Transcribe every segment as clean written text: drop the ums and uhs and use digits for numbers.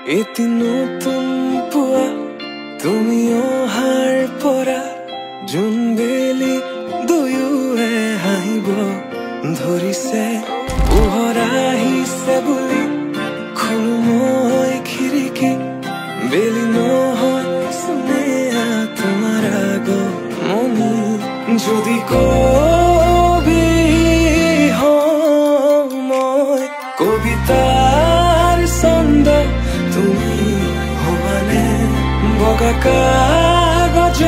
এটি নতুন পুৱা তুমি অহাৰ পৰা জোনবেলি দুয়োৱে হাঁহিব ধৰিছে পোহৰ আহিছে বুলি খোলো মই খিৰিকী বেলি নহয় স্নেহা তোমাৰ আগমনি যদি কবি মই কবিতাৰ ছন্দ তুমি হবানে বগা কাগজ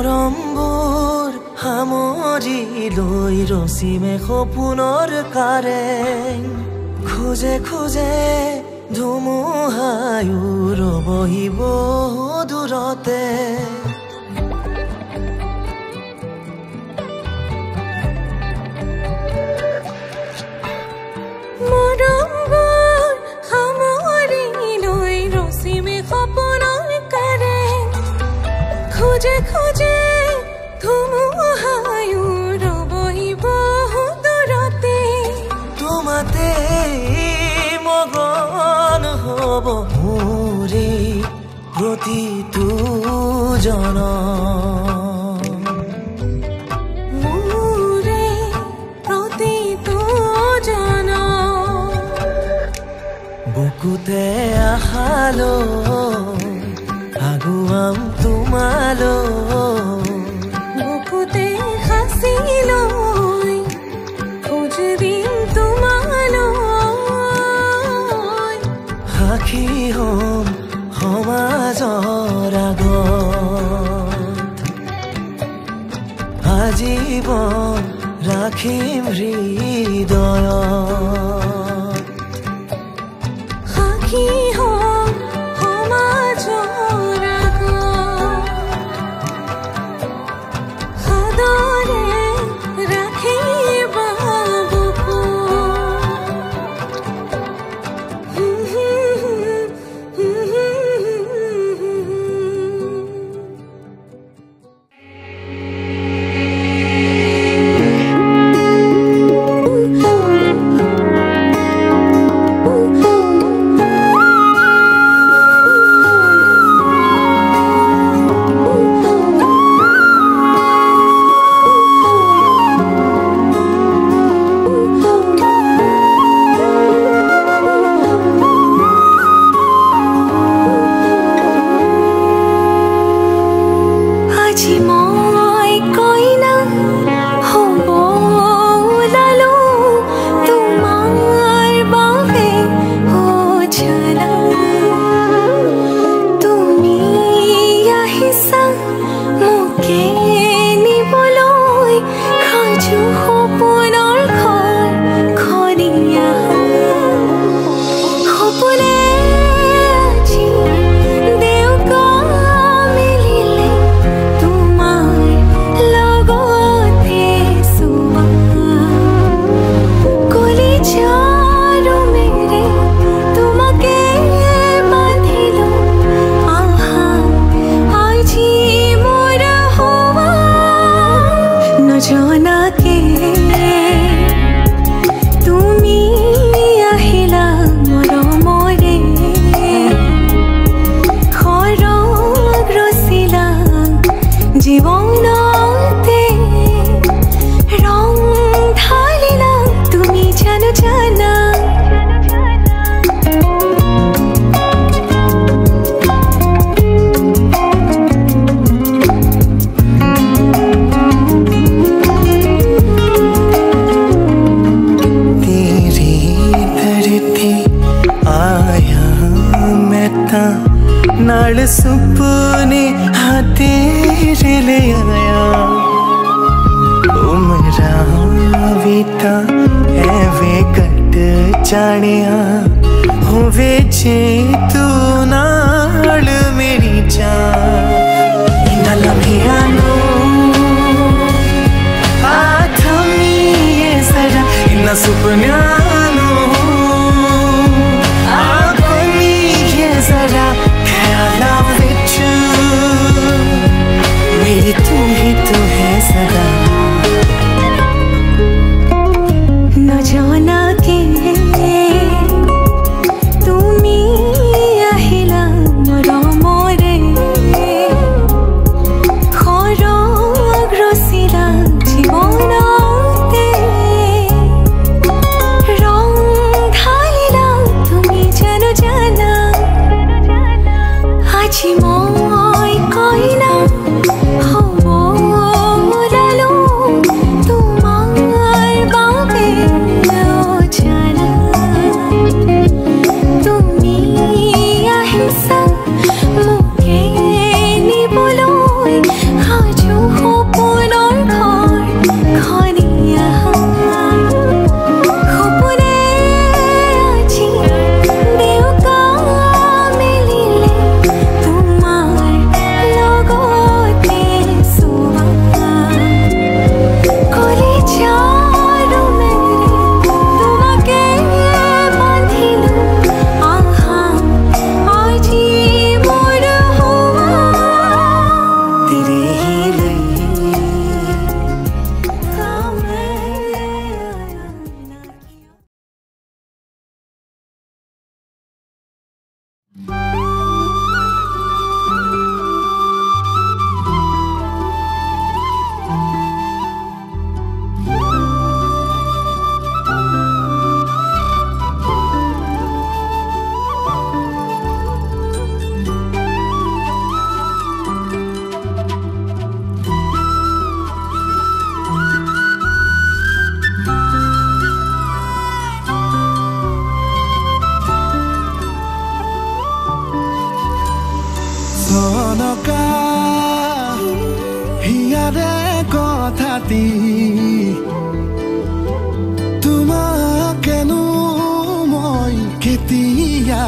মৰমবোৰ সামৰি লৈ ৰচিমে সপোনৰ কাৰেং খোজে খোজে ধুমুহায়ো ৰবহিব দূৰতে মৰমবোৰ সামৰি লৈ ৰচিমে সপোনৰ কাৰেং খোজে খোজে ধুমুহায়ু ৰবহিব দূৰতে তোমাতে মগন হব মোৰে প্ৰতিটো জনম মোৰে প্ৰতিটো জনম বুকুতে আশালৈ আগুৱাম তোমালৈ বুকুতে সাঁচি লৈ খোজ দিম তোমালৈ সাক্ষী হ'ম সমাজৰ আগত আজীৱন ৰাখিম হৃদয়ত সাক্ষী হ'ম সমাজৰ আগত সাদৰে ৰাখিবা বুকুত আজি মই কইনা হ'ব ওলালো তোমাৰ বাবে জানা তুমি আহিছা মোকে নিবলৈ সাজু সপোনৰ ঘৰ খনিয়া সপোনে আজি দেউকা মিলিলে তোমাৰ লগতে চোৱা কলিজাৰো মেৰে তোমাকে বান্ধিলো আহা আজি মোৰ হোৱা নজনাকে তুমি আহিলা মৰমৰে খৰগ ৰচিলা জীৱনতে ৰং ঢালিলা তুমি জানো জানা तेरी धरती आया मैं ता नाल सुपने हाँ तेरे ले आया उमरा बीता एवे कट जानिया होवे जे तू नाल मेरी जान इन्ना लम्हिया नो इन्ना सुपन्यानो आगोनी ये जरा ख्याला विच मेरी तू ही तो है सदा নজনাকে তুমি আহিলা মৰমৰে খৰগ ৰচিলা জীৱনতে ৰং ঢালিলা তুমি জানো জানা আজি মই কইনা হ'ব ওলালো তোমাৰ বাবে জানা তুমি আহিছা মোকে নিবলৈ সাজু সপোনৰ ঘৰ খনিয়া সপোনে আজি দেউকা মিলিলে তোমাৰ নকা হিয়াৰে কথাতি তোমাকেনো মই কেতিয়া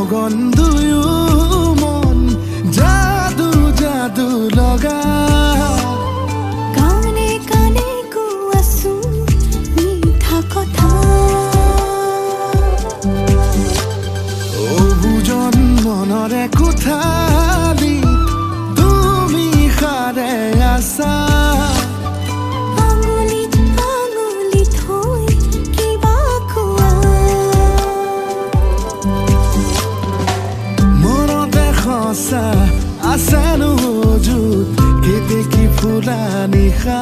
মগন দুয়ো মন যাদু যাদু লগা কানে কানে কোৱাছো মিঠা কথা অবুজন মনৰে কোঠালি তুমি সাৰে আছা আছেনো যুত কেতেকী ফুলা নিশা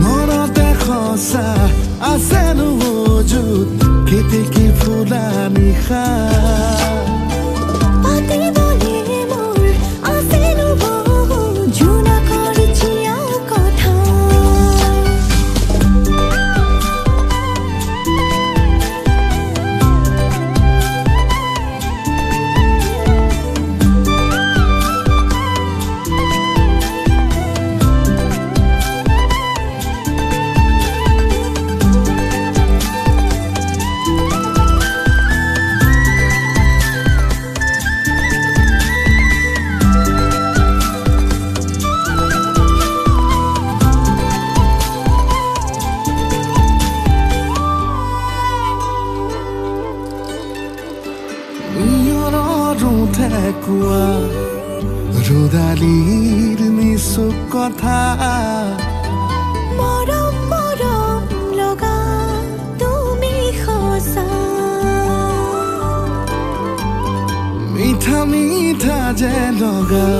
মনতে সঁচা আছেনো যুত কেতেকী ফুলা নিশা ৰুদালিৰ নিচুক কথা মৰম মৰম লগা তুমি সঁচা মিঠা মিঠা যে লগা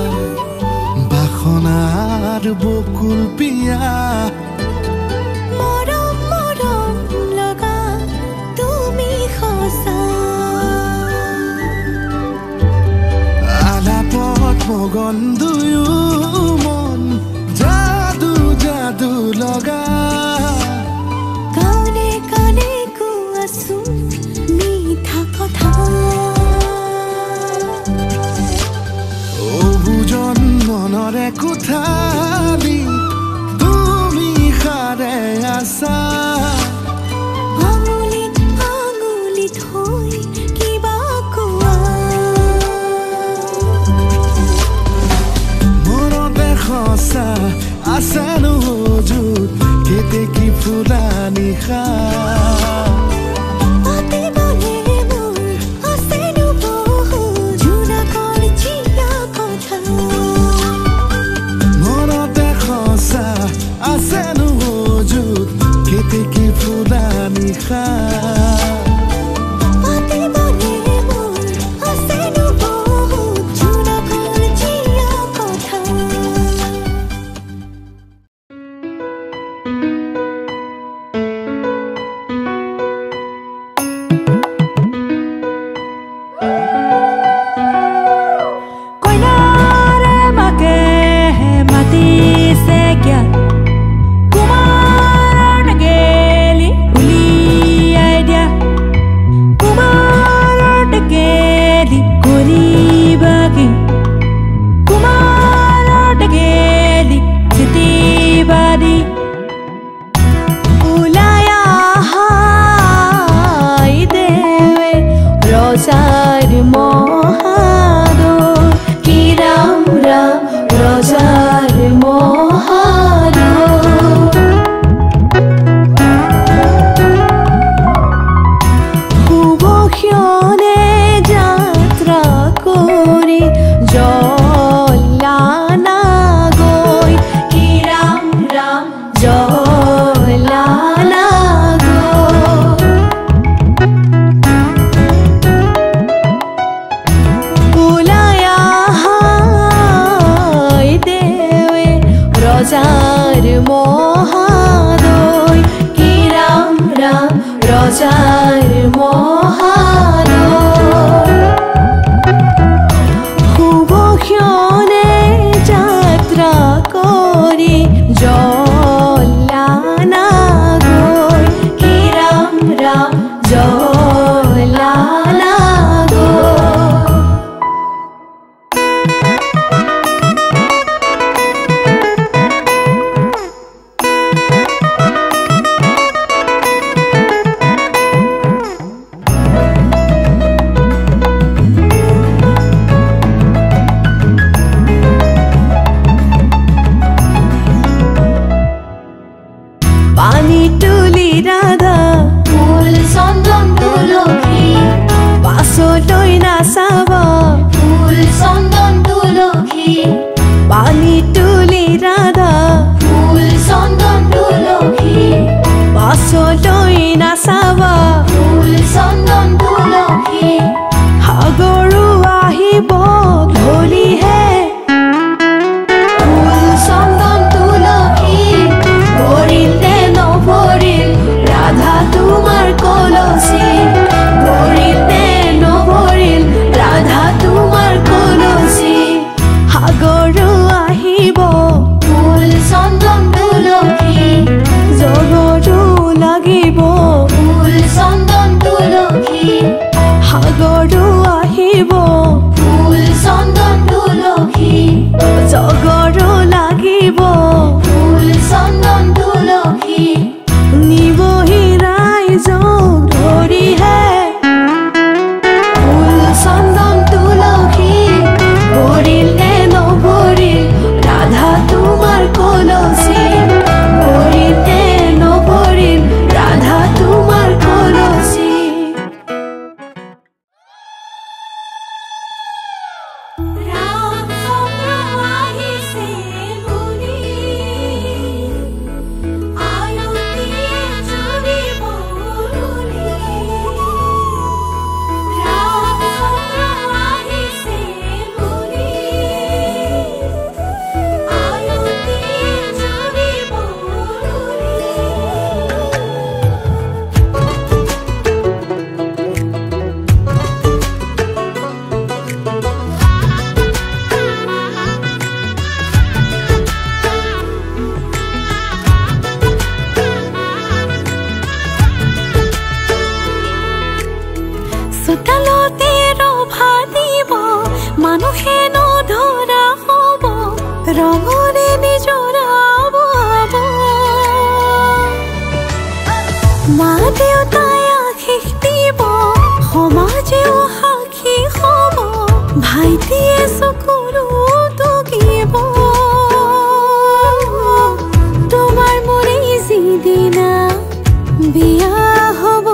বাসনাৰ বকুল পিয়া মৰম মৰম লগা তুমি সঁচা মগন দুয়ো মন যাদু যাদু লগা কানে কানে কোৱাছো মিঠা কথা অবুজন মনৰে কোঠালি তুমি সাৰে আছা আঙুলিত আঙুলি থৈ কিবা কোৱা সঁচা আছেনো যুত কেতেকী ফুলা নিশা মনতে সঁচা আছেনো যুত কেতেকী ফুলা নিশা রজার মহাদয় কি রাম রাম রজার মহাদয় শুভ ক্ষণে যাত্রা কৰি জলানা গৈ কি রাম রাম জলানা পানি তুলি রাধা ফুল চন্দন তুলসী পাছলৈ নাচাব ফুল চন্দন তুলসী পানি তুলি ৰাধা ফুল চন্দন তুলসী পাছলৈ নাচাব ফুল চন্দন তুলসী সাগৰো আহিব ধলিহে ফুল চন্দন তুলসী ভৰিলে নভৰিল ৰাধা তোমাৰ কলচী ভৰিলে নভৰিল ৰাধা তোমাৰ কলচী সাগৰো আহিব ফুল চন্দন তুলসী জগতো লাগিব ফুল চন্দন তুলসী সাগৰো আহিব ফুল চন্দন তুলসী জগৰো লাগিব ফুল চন্দন তুলসী নিবহি ৰাইজক ধৰিহে ফুল চন্দন তুলসী ভৰিলে নভৰিল ৰাধা তোমাৰ কলচী ভৰিলে নভৰিল ৰাধা তোমাৰ কলচী ৰামচন্দ্ৰ আহিছে বুলি আয়তিয়ে জুৰিব ৰুলি ৰামচন্দ্ৰ আহিছে বুলি আয়তিয়ে জুৰিব ৰুলি চোতালতে ৰভা দিব মানুহে নধৰা হ'ব ৰঙৰে নিজৰাব মা দেউতাই আশীষ দিব সমাজেও সাক্ষী হ'ব ভাইটিয়ে চকুৰো টুকিব তোমাৰ মোৰে যিদিনা বিয়া হ'ব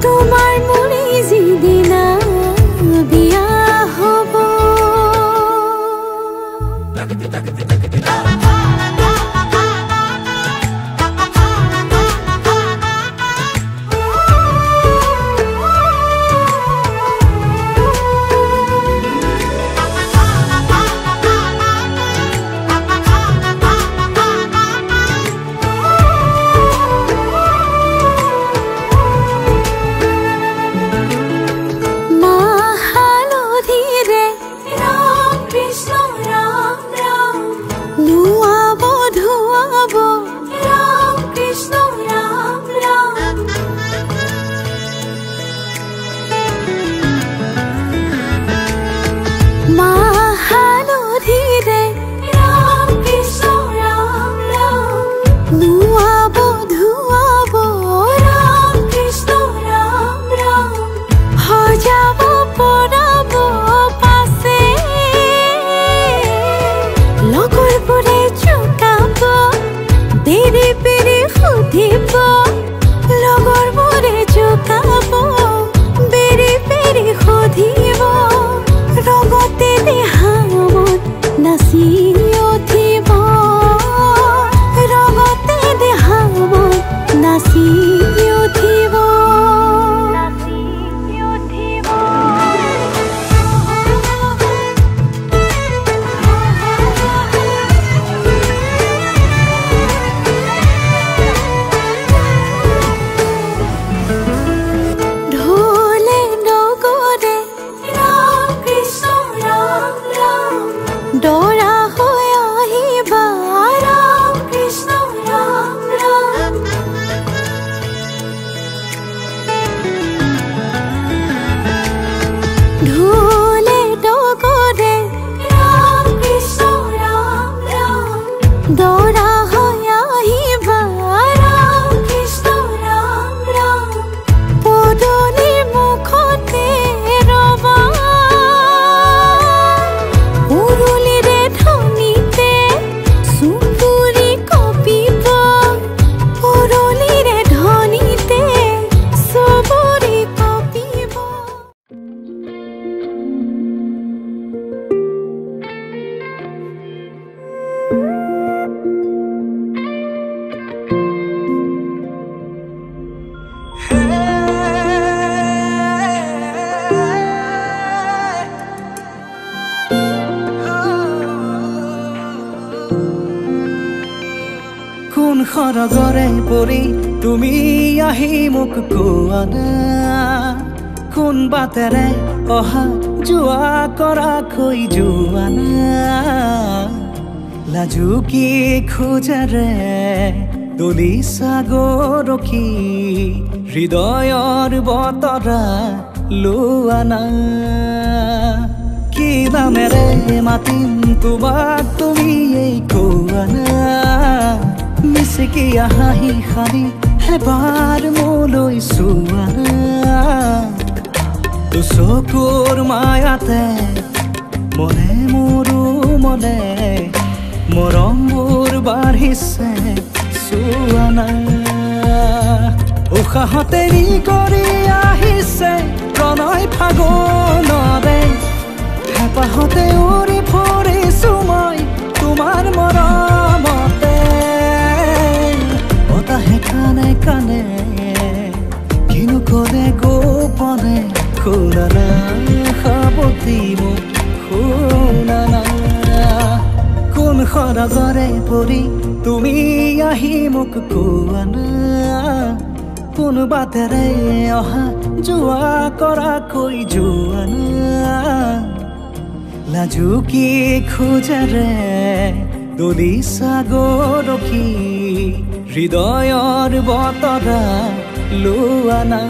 তোমাৰ মোৰে যিদিনা বিয়া হ'ব দৰা হৈ আহিবা ৰাম কৃষ্ণ ৰাম ৰাম ঢোলে ডগৰে ৰাম কৃষ্ণ ৰাম ৰাম দৰা হৈ আহিবা ৰাম কৃষ্ণ ৰাম ৰাম পদূলিৰ মুখতে ৰবা উৰুলিৰে ধ্বনিতে চুবুৰি কঁপিব উৰুলিৰে ধ্বনিতে চুবুৰি কঁপিব কোন সৰগৰে পৰি তুমি আহি মোক কোৱা না কোন বাটেৰে অহা যোৱা কৰাকৈ যোৱা না লাজু কি খোজেৰে দলিছা গৰখি হৃদয়ৰ বতৰা লোৱা না কি নামেৰে মাতিম তোমাক তুমি এই কোৱা না মিচিকি হাঁহি হাঁহি এবাৰ মোলৈ চোৱা না চকুৰ মায়াতে মনে মোৰো মনে মৰমবোৰ বাঢ়িছে চোৱা না উশাহতে নি কৰি আহিছে প্ৰণয় ফাগুনৰে হেঁপাহতে উৰি ফুৰিছো মই তোমাৰ মৰমতে বতাহে কানে কানে কিনো কৰে গোপনে শুনা না সাৱতি মোক শুনা না কোন সৰগৰে পৰি তুমি আহি মোক কোৱা না কোন বাটেৰে অহা যোৱা কৰাকৈ যোৱা না লাজু কি খোজেৰে দলিছা গৰখি হৃদয়ৰ বতৰা লোৱা না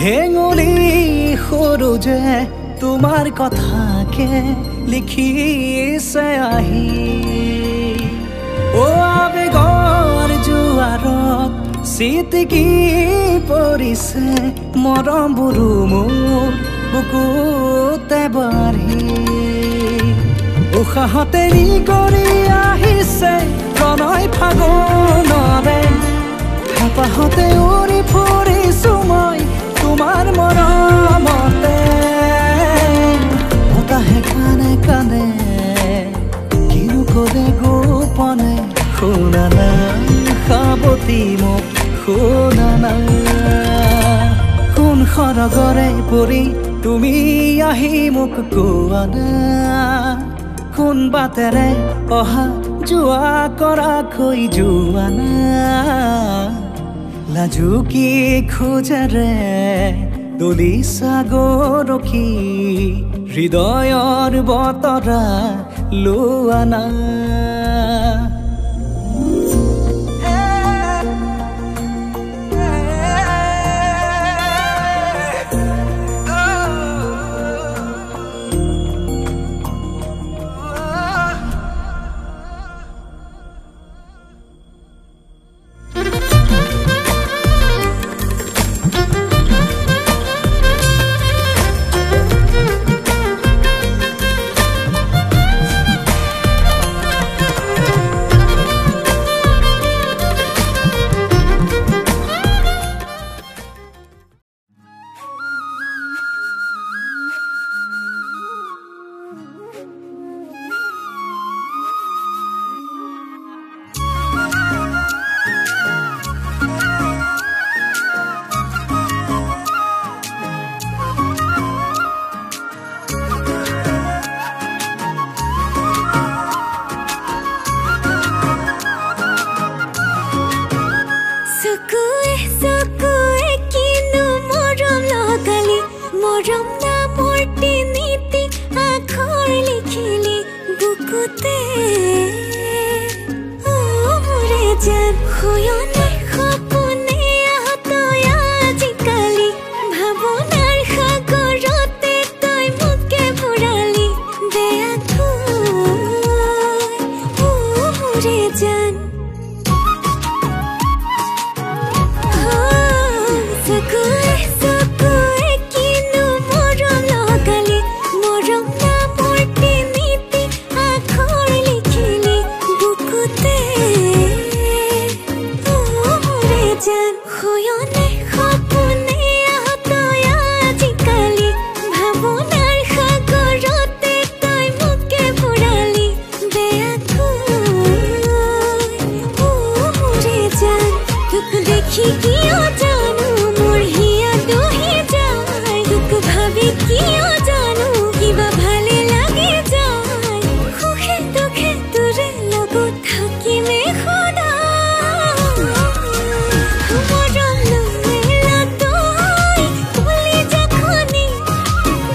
হেঙুলি সৰু যে তোমাৰ কথাকে লিখিছে আহি অ আবেগৰ জোৱাৰত চিটিকি পৰিছে মৰমবোৰো মোৰ বুকুতে বাঢ়ি উশাহতে নি কৰি আহিছে প্ৰণয় ফাগুনৰে হেঁপাহতে উৰি ফুৰিছো মই তোমাৰ মৰমতে বতাহে কানে কানে কিনো কৰে গোপনে শুনা না সাৱতি মোক শুনা না কোন সৰগৰে পৰি তুমি আহি মোক কোৱা না কোন বাটেৰে অহা যোৱা কৰাকৈ যোৱা না লাজু কি খোজেৰে দলিছা গৰখি হৃদয়ৰ বতৰা লোৱা না হয়নে সপোনে আহতই আজিকালি ভাৱনাৰ সাগৰতে তই মোকে বুৰালি বেয়াকৈ মোৰে জান চকুৱে চকুৱে কিনো মৰম লগালি মৰম নামৰ তিনিটি আখৰ লিখিলি বুকুতে মোৰে জান হয়নে সপোনে আহতই আজিকালি ভাৱনাৰ সাগৰতে তই মোকে বুৰালি বেয়াকৈ মোৰে জান তোক দেখি কিয় জানো মোৰ হিয়া দহি যায় তোক ভাবি কিয় জানো কিবা ভালে লাগে যায় সুখে দুখে তোৰে লগত থাকিমে সদায় মৰম লমেলা তই কলিজাখনি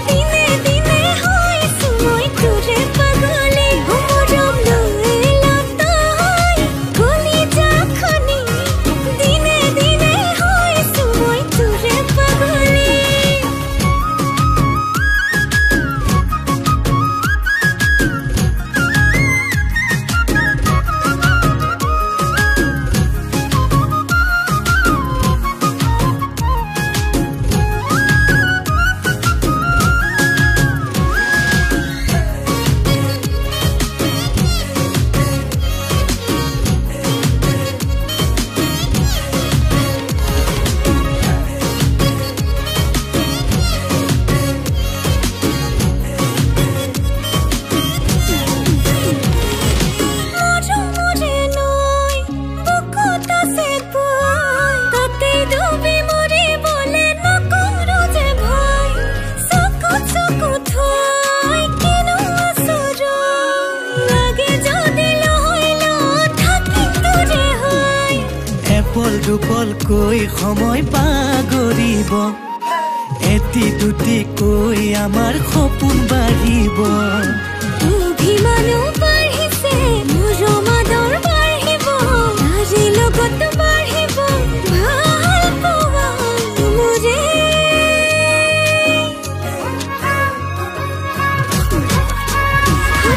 দিনে দিনে হৈছো মই তোৰে পাগলী মৰম লমেলা তই কলিজাখনি দিনে দিনে হৈছো মই তোৰে পাগলী মৰমৰে নয় বুকুত আছে ভয় তাতে ডুবি মৰি বলে নকৰো যে ভয় চকুত চকুত থৈ কিনো আচৰ লাগে যদি লহৈল থাকিম তোৰে হয় এপল দুপলকৈ সময় পাগৰিব এটি দুটিকৈ আমাৰ সপোন বাঢ়িব অভিমানো বাঢ়িছে মৰম আদৰ বাঢ়িব তাৰে লগত বাঢ়িব ভাল পোৱা মোৰে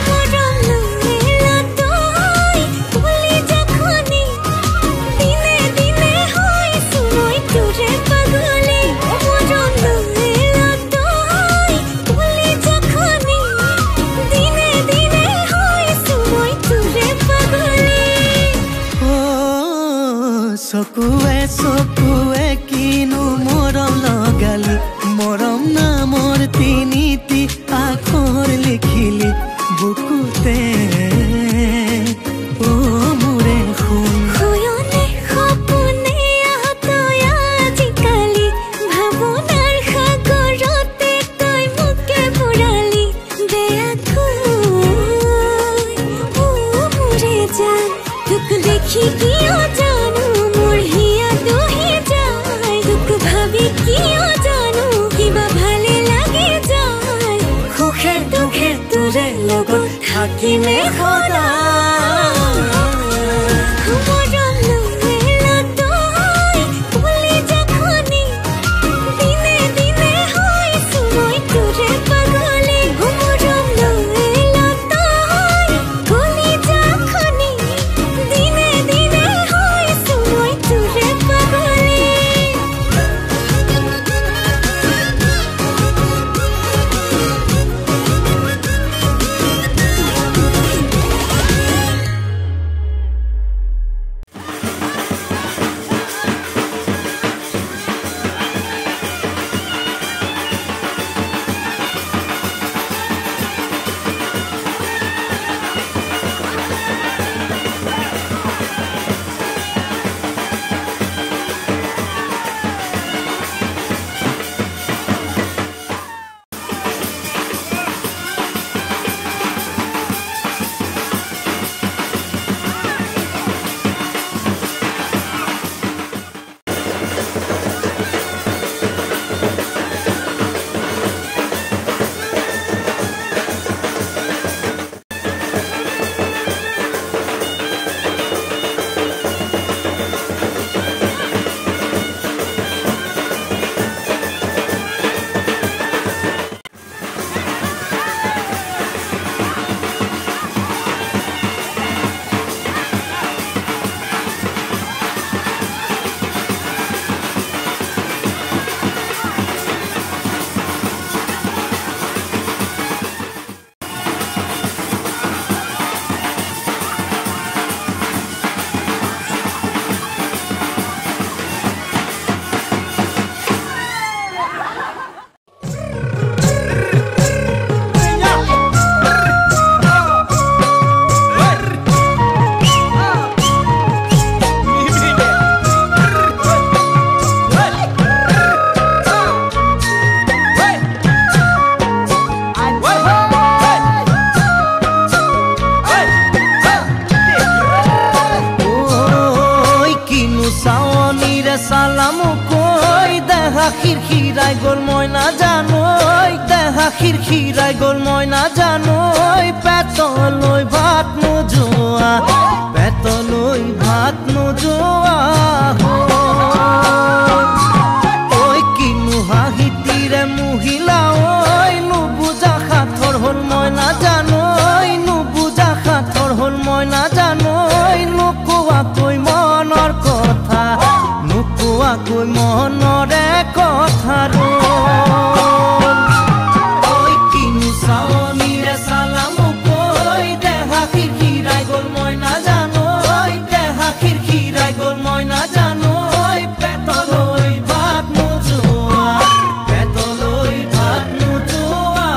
মৰম লমেলা তই কলিজাখনি দিনে দিনে হৈছো মই তোৰে পাগলী মৰম লমেলা তই কলিজাখনি দিনে দিনে হৈছো মই তোৰে পাগলী অ চকুৱে চকুৱে কিনো মৰম লগালি মৰম নামৰ তিনিটি আখৰ লিখিলি বুকুতে অ মোৰে শুন হয়নে সপোনে আহতই আজিকালি ভাৱনাৰ সাগৰতে তই মোকে বুৰালি বেয়াকৈ মোৰে জান তোক দেখি কিয় জানো মোৰ হিয়া দহি যায় তোক ভাবি কিয় জানো কিবা ভালে লাগে যায় সুখে দুখে তোৰে লগত থাকিমে সদায় মৰম লমেলা তই কলিজাখনি দিনে দিনে হৈছো মই তোৰে পাগলী মৰম লমেলা তই কলিজাখনি দিনে দিনে হৈছো মই তোৰে পাগলী খিৰখিৰাই গ'ল মই নাজানো দেহা খিৰখিৰাই গ'ল মই নাজানো পেটলৈ ভাত নোযোৱা পেটলৈ ভাত নোযোৱা ঐ কিনো হাঁহিতিৰে মহিলা ঐ নুবুজা সাঁথৰ হ'ল মই নাজানো নুবুজা সাঁথৰ হ'ল মই নাজানো নোকোৱাকৈ মনৰ কথা নোকোৱাকৈ মনৰে কথা ঐ কিনো চাৱনিৰে চালাম কৈ দেহা খিৰখিৰাই গ'ল মই নাজানো দেহা খিৰখিৰাই গ'ল মই নাজানো পেটলৈ ভাত নোযোৱা পেটলৈ ভাত নোযোৱা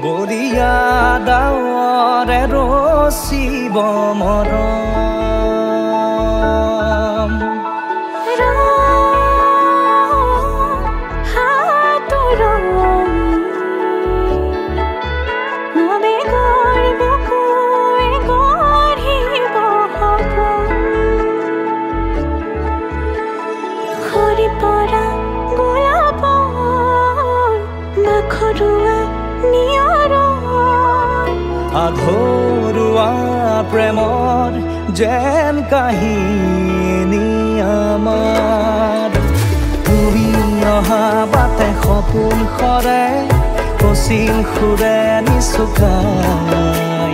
বৰিয়া ডাৱৰে ৰচিব মৰম আধৰুৱা প্ৰেমৰ যেন কাহিনী আমাৰ তুমি অহা বাটে সপোন সৰে কচিল সুৰে নিচুকাই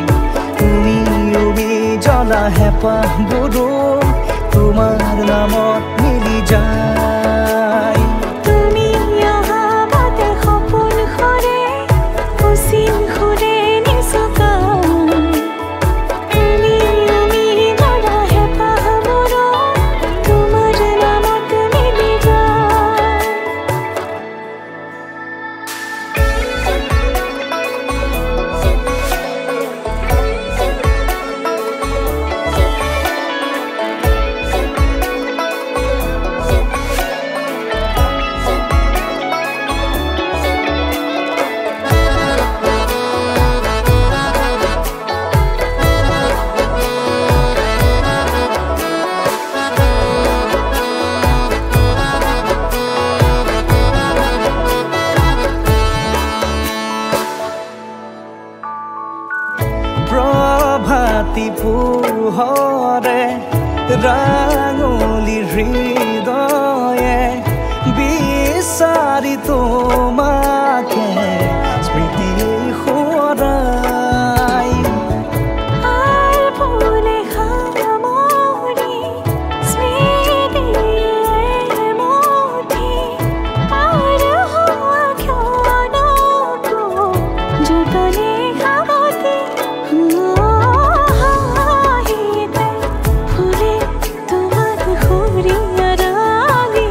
তুমি উবি জ্বলা হেঁপাহবোৰো তোমাৰ নামত মিলি যায় তুমি অহা বাটে সপোন সৰে কচিল সুৰে নিচুকাই তুমি উবি জ্বলা হেঁপাহবোৰো তোমাৰ নামত মিলি যায় প্ৰভাতী পোহৰে ৰাঙলী হৃদয়ে বিচাৰি তোমাকে স্মৃতি সোঁৱৰাই আর ফুলে খামরি স্মৃতিয়ে মুঠি আর হওয়া ক্ষণকো যতনে খামতি হাহিতে ফুলে তোমার খুরিয়া রাঙি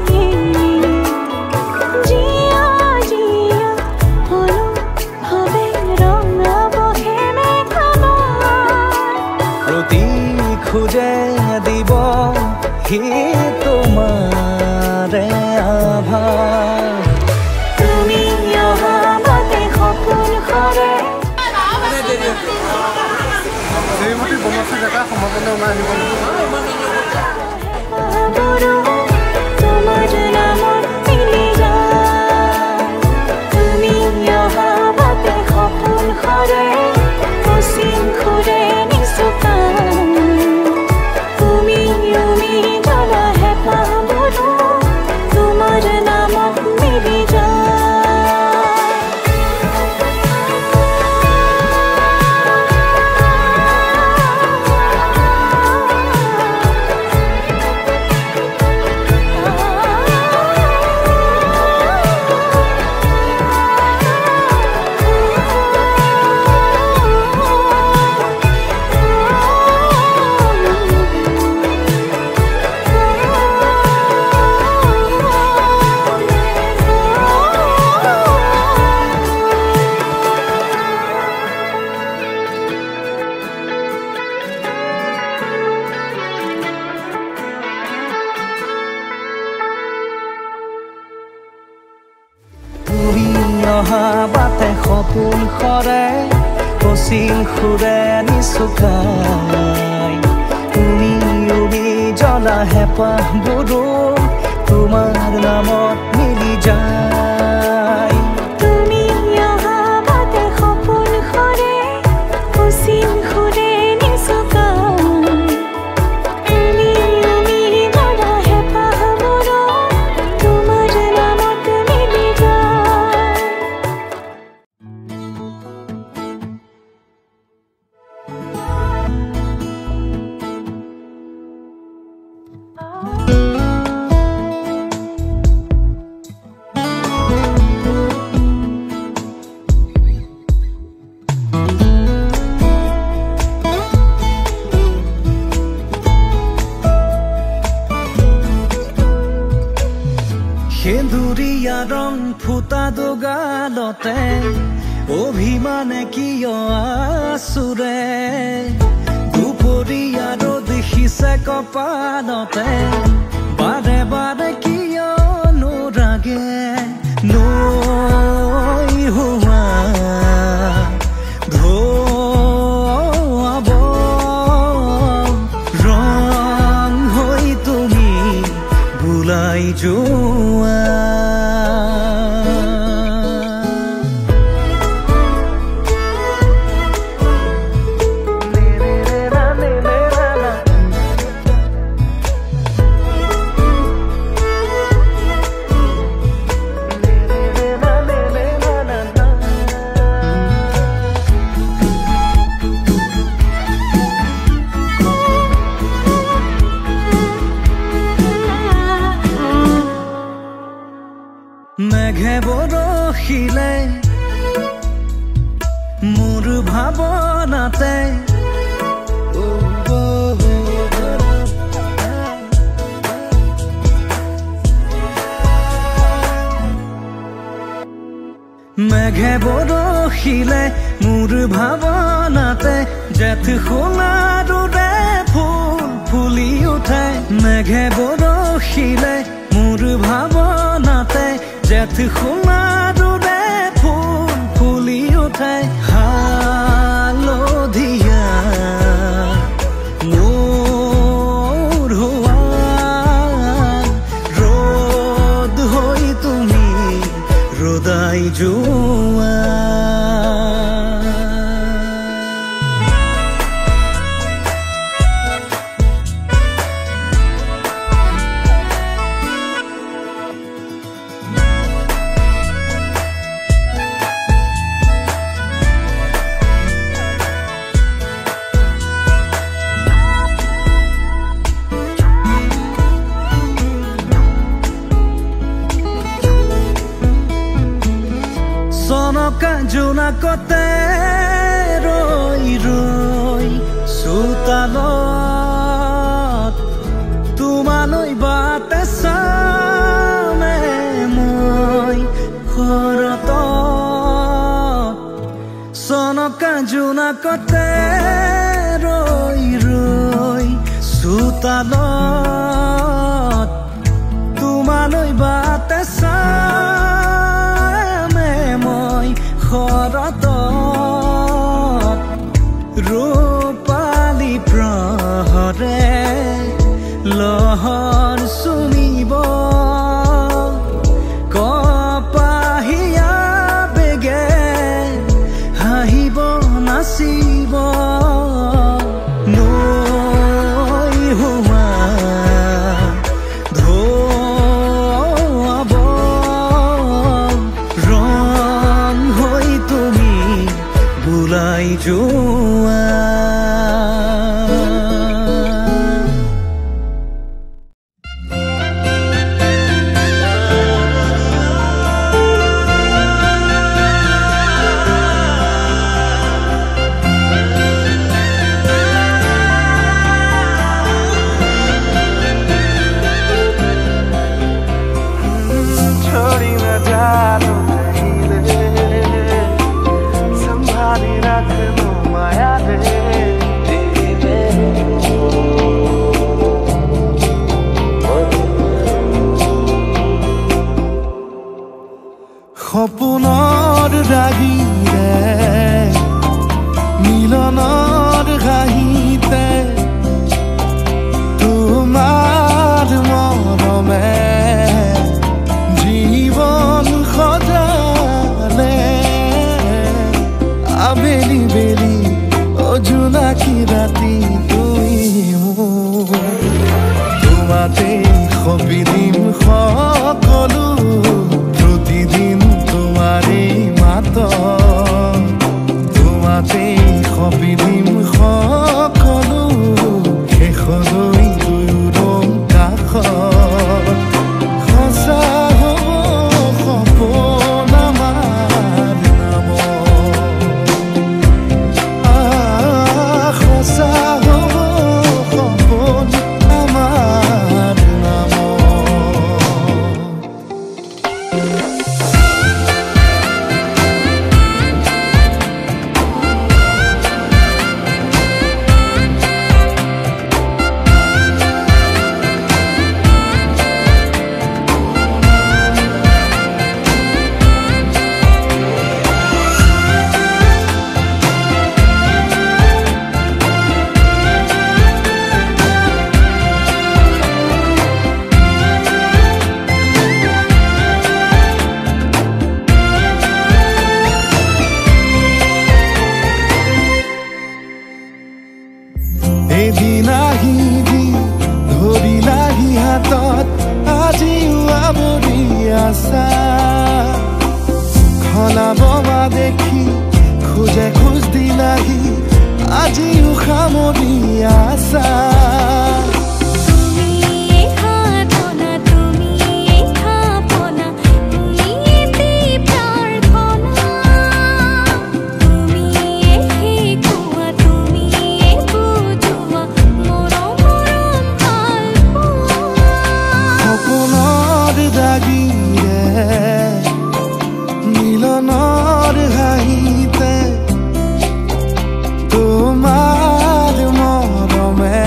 জিয়া জিয়া হলো হবে রঙা বহে মেঘামার প্ৰতি খোজে দিব সি তোমাৰে আভাস তুমি অহা বাটে সপোন সৰে পাহবোৰো তোমাৰ নামত মিলি যায় তুমি অহা বাটে সপোন সৰে কচিল সুৰে নিচুকাই তুমি উমি জ্বলা হেঁপাহবোৰো তোমাৰ নামত মিলি যায় তুমি অহা বাটে সপোন সৰে কচিল সুৰে নিচুকাই তুমি উবি জ্বলা হেঁপাহবোৰো তোমাৰ নামত মিলি যায় তুমি অহা বাটে সপোন সৰে কচিল সুৰে নিচুকাই তুমি উমি জ্বলা হেঁপাহবোৰো তোমাৰ নামত মিলি যায় সেন্দুৰীয়া ৰং ফুটা দুগালতে অভিমানে কিয় আচুৰে দুপৰীয়া ৰ'দ সিঁচে কপালতে বাৰে বাৰে কিয় নোৰাগে নৈ হোৱা ধোৱাব ৰং হৈ তুমি বুলাই যোৱা বৰষিলে মোৰ ভাৱনাতে মেঘে বৰষিলে মোৰ ভাৱনাতে জেঠ সোণাৰুৰে ফুল ফুলি উঠে মেঘে বৰষিলে মোৰ ভাৱনাতে জেঠ সোণাৰুৰে ফুল ফুলি উঠে হালধীয়া মোৰ হোৱা ৰ'দ হৈ তুমি ৰদাই যোৱা চনকা জোনাকতে ৰৈ ৰৈ চোতালত তোমালৈ বাটে চামে মই ঘৰত চনকা জোনাকতে ৰৈ ৰৈ চোতালত তোমালৈ বাটে ঘৰত ৰূপালী প্ৰহৰে লহৰ চুমিব কপাহীয়া বেগে হাঁহিব নাচিব নৈ হোৱা বুলাই যোৱা छोड़ी न जानो সপোনৰ ৰাগিৰে মিলনৰ ঘাঁহিতে তোমাৰ মৰমে জীৱন সজালে আবেলি বেলি অজোনাকি ৰাতি তুমি মোৰ তোমাতে সপি দিম সকলো প্ৰতিদিন তোমাৰে মাত তোমাতে সপি দিম সকলো শেষলৈ দুয়োৰং কাষত সঁচা হ'ব সপোন আমাৰ নামত সঁচা হ'ব সপোন আমাৰ এদিন আহিবি ধৰিলাহি হাতত আজিও আৱৰি আছা খলাব মা দেখি খোজে খোজ দিলাহি আজিও সামৰি আছা তুমি মুখৰ হাঁহিতে তোমাৰ মৰমে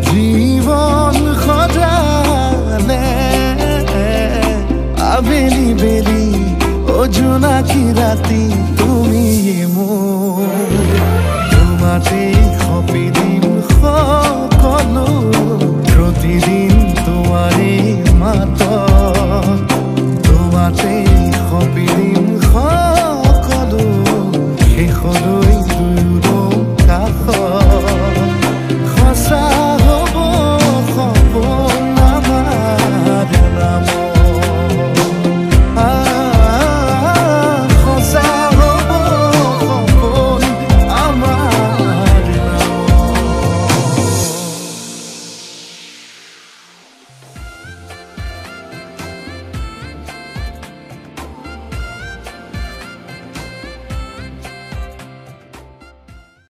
জীৱন সজালে আবেলি বেলি ও জোনাকি ৰাতি তুমি মোৰ